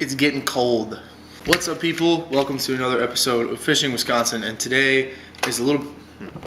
It's getting cold. What's up, people? Welcome to another episode of Fishing Wisconsin, and today is a little,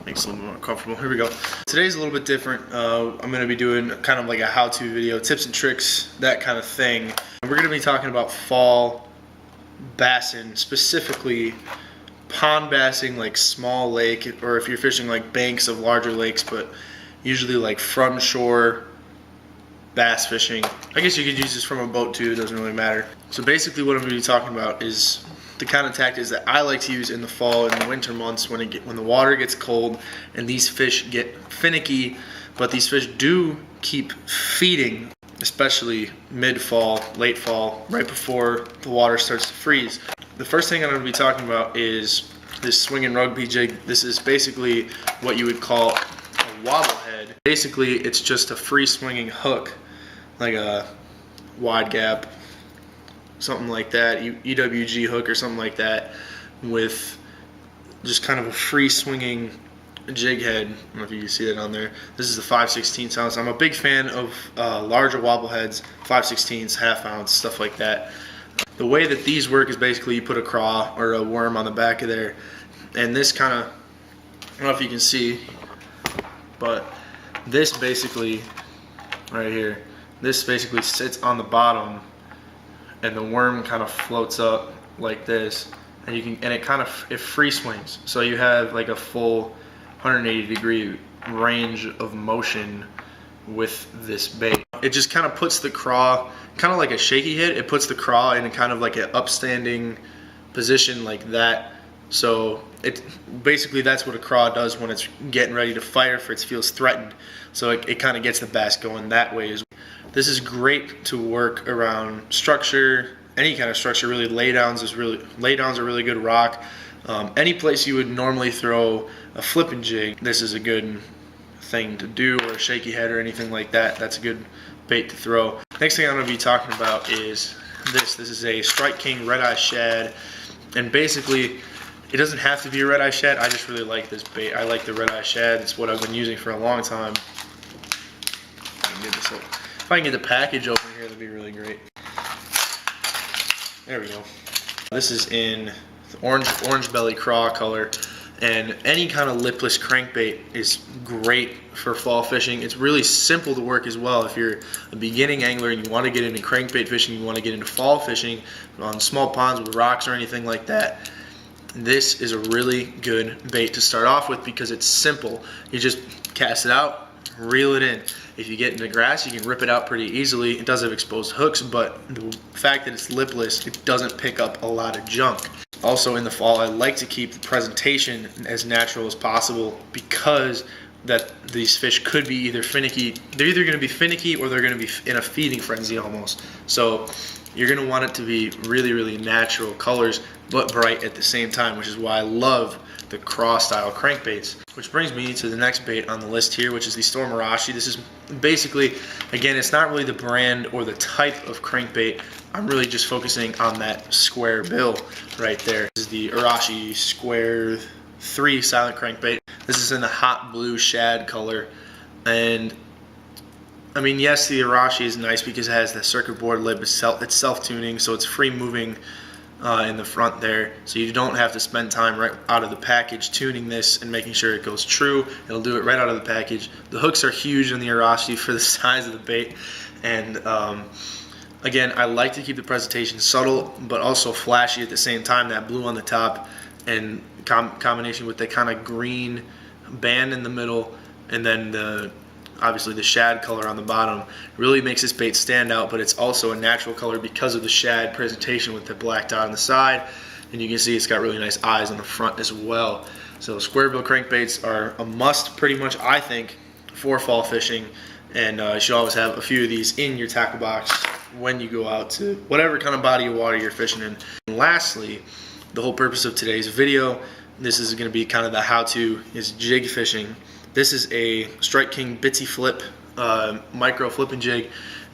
makes it a little more comfortable. Here we go. Today's a little bit different. I'm going to be doing kind of like a how-to video, tips and tricks, that kind of thing. And we're going to be talking about fall bassing, specifically pond bassing, like small lake, or if you're fishing like banks of larger lakes, but usually like front shore bass fishing. I guess you could use this from a boat too, it doesn't really matter. So basically what I'm going to be talking about is the kind of tactics that I like to use in the fall and the winter months when the water gets cold and these fish get finicky, but these fish do keep feeding, especially mid-fall, late fall, right before the water starts to freeze. The first thing I'm going to be talking about is this swinging rugby jig. This is basically what you would call a wobble head. Basically, it's just a free swinging hook, like a wide gap, something like that, EWG hook or something like that, with just kind of a free swinging jig head. I don't know if you can see that on there. This is the 5/16 ounce. I'm a big fan of larger wobble heads, 5/16, half ounce, stuff like that. The way that these work is basically you put a craw or a worm on the back of there, and this kind of, I don't know if you can see, but this basically, right here, this basically sits on the bottom, and the worm kind of floats up like this, and it free swings. So you have like a full 180-degree range of motion with this bait. It just kind of puts the craw, kind of like a shaky hit, it puts the craw in kind of like an upstanding position like that. So it basically, that's what a craw does when it's getting ready to fire, if it feels threatened. So it kind of gets the bass going that way as well. This is great to work around structure, any kind of structure really. Laydowns are really good rock. Any place you would normally throw a flipping jig, this is a good thing to do, or a shaky head or anything like that. That's a good bait to throw. Next thing I'm going to be talking about is this. This is a Strike King red eye shad, and basically it doesn't have to be a red eye shad. I just really like this bait. I like the red eye shad. It's what I've been using for a long time. If I can get the package open here, that'd be really great. There we go. This is in the orange belly craw color, and any kind of lipless crankbait is great for fall fishing. It's really simple to work as well. If you're a beginning angler and you want to get into crankbait fishing, you want to get into fall fishing on small ponds with rocks or anything like that, this is a really good bait to start off with because it's simple. You just cast it out, reel it in. If you get into grass, you can rip it out pretty easily. It does have exposed hooks, but the fact that it's lipless, it doesn't pick up a lot of junk. Also in the fall, I like to keep the presentation as natural as possible because that these fish could be either finicky. They're either going to be finicky or they're going to be in a feeding frenzy almost. So you're going to want it to be really, really natural colors, but bright at the same time, which is why I love the craw style crankbaits. Which brings me to the next bait on the list here, which is the Storm Arashi. This is basically, again, it's not really the brand or the type of crankbait. I'm really just focusing on that square bill right there. This is the Arashi Square 3 silent crankbait. This is in the hot blue shad color, and I mean, yes, the Arashi is nice because it has the circuit board lip. It's self-tuning, so it's free moving in the front there, so you don't have to spend time right out of the package tuning this and making sure it goes true. It'll do it right out of the package. The hooks are huge on the Arashi for the size of the bait, and again, I like to keep the presentation subtle but also flashy at the same time. That blue on the top and combination with the kind of green band in the middle, and then obviously the shad color on the bottom really makes this bait stand out, but it's also a natural color because of the shad presentation with the black dot on the side, and you can see it's got really nice eyes on the front as well. So square bill crankbaits are a must pretty much, I think, for fall fishing, and you should always have a few of these in your tackle box when you go out to whatever kind of body of water you're fishing in. And lastly, the whole purpose of today's video, this is going to be kind of the how-to, is jig fishing. This is a Strike King Bitsy Flip micro flipping jig,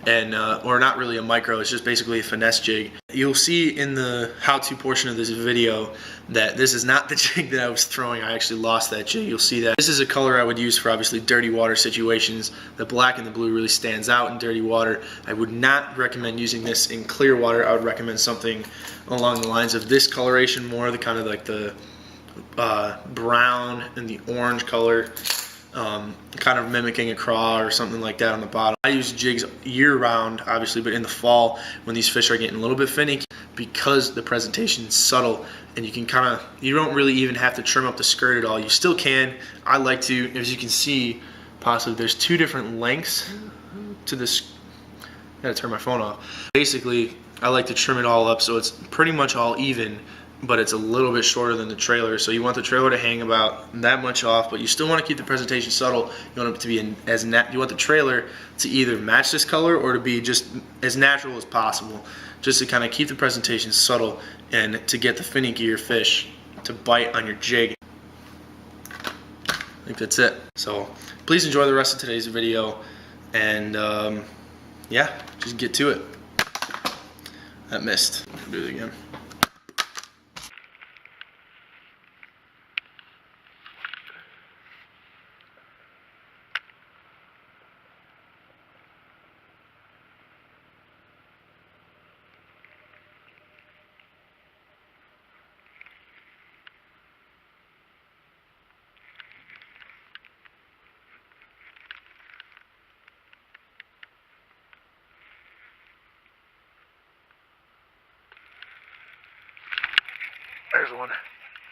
and or not really a micro, it's just basically a finesse jig. You'll see in the how-to portion of this video that this is not the jig that I was throwing. I actually lost that jig. You'll see that this is a color I would use for obviously dirty water situations. The black and the blue really stands out in dirty water. I would not recommend using this in clear water. I would recommend something along the lines of this coloration, more the kind of like the brown and the orange color. Kind of mimicking a craw or something like that on the bottom. I use jigs year round, obviously, but in the fall when these fish are getting a little bit finicky, because the presentation is subtle and you can kind of, you don't really even have to trim up the skirt at all. You still can. I like to, as you can see, possibly there's two different lengths to this. I gotta turn my phone off. Basically, I like to trim it all up so it's pretty much all even, but it's a little bit shorter than the trailer. So you want the trailer to hang about that much off, but you still want to keep the presentation subtle. You want it to be you want the trailer to either match this color or to be just as natural as possible, just to kind of keep the presentation subtle and to get the finickier fish to bite on your jig. I think that's it. So please enjoy the rest of today's video, and yeah, just get to it. That missed. I'll do it again. There's one.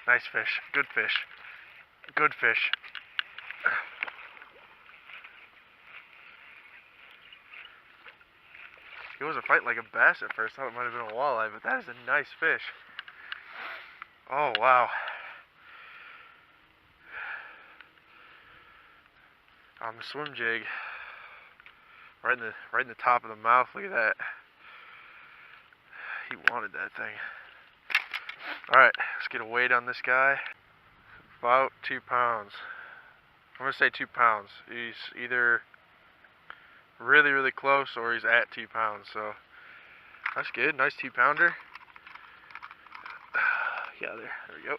Nice fish. Good fish. Good fish. He wasn't fighting like a bass at first. I thought it might have been a walleye, but that is a nice fish. Oh, wow. On the swim jig. Right in the top of the mouth. Look at that. He wanted that thing. Alright, let's get a weight on this guy. About 2 pounds. I'm going to say 2 pounds. He's either really, really close or he's at 2 pounds. So, that's good. Nice 2-pounder. Yeah, there we go.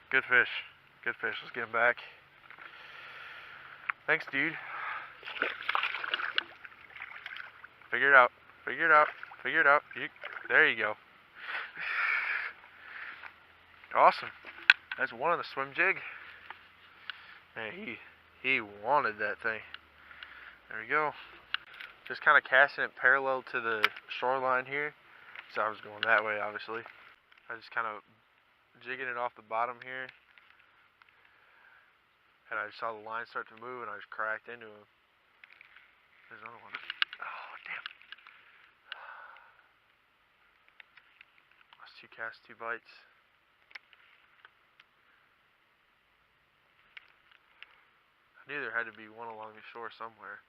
Good fish. Good fish. Let's get him back. Thanks, dude. Figure it out. Figure it out. Figure it out. There you go. Awesome. That's one on the swim jig. Man, he wanted that thing. There we go. Just kind of casting it parallel to the shoreline here. So I was going that way, obviously. I just kind of jigging it off the bottom here. And I saw the line start to move and I just cracked into him. There's another one. Oh, damn. That's 2 casts, 2 bites. I knew there had to be one along the shore somewhere.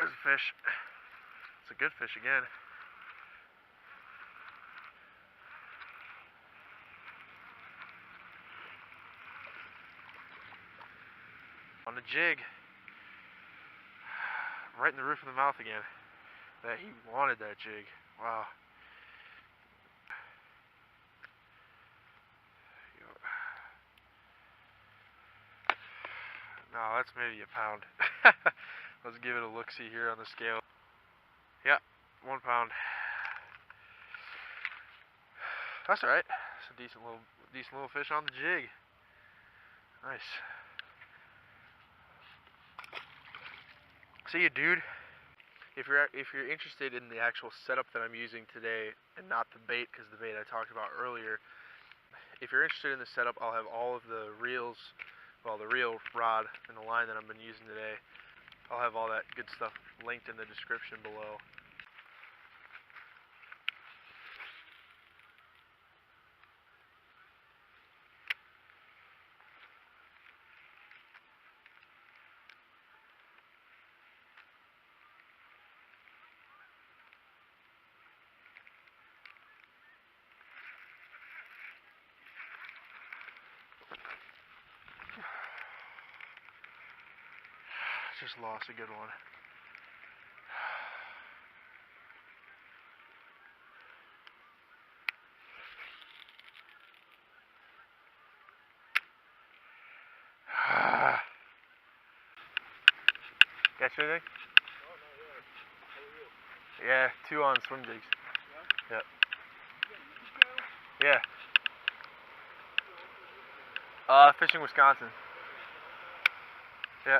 There's a fish. It's a good fish again. On the jig. Right in the roof of the mouth again. That he wanted that jig. Wow. No, that's maybe a pound. Let's give it a look-see here on the scale. Yeah, 1 pound. That's alright. It's a decent little fish on the jig. Nice. See you, dude. If you're interested in the actual setup that I'm using today and not the bait, because the bait I talked about earlier if you're interested in this setup, I'll have all of the reels, well, the reel rod and the line that I've been using today. I'll have all that good stuff linked in the description below. Just lost a good one. Catch anything? Oh, not yet. How are you? Yeah, 2 on swim jigs. Yeah? Yeah. Yeah. Fishing Wisconsin. Yeah.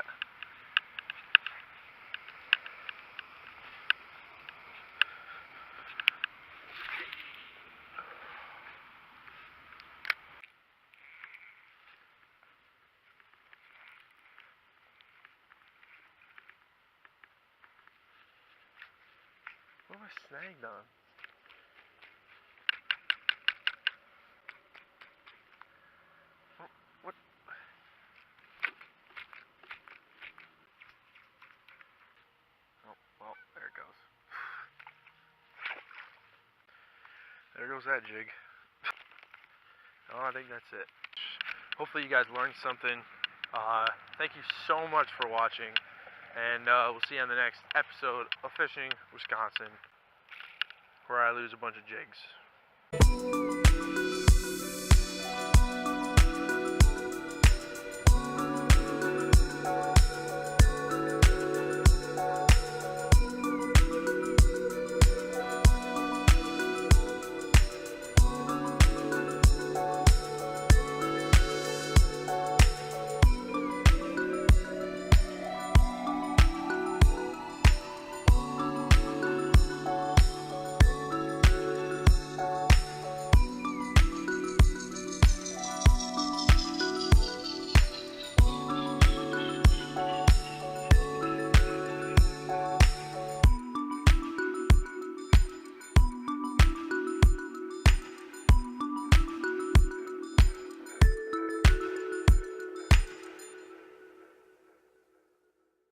What am I snagged on? What? Oh, well, there it goes. There goes that jig. Oh, I think that's it. Hopefully you guys learned something. Thank you so much for watching. And we'll see you on the next episode of Fishing Wisconsin, where I lose a bunch of jigs.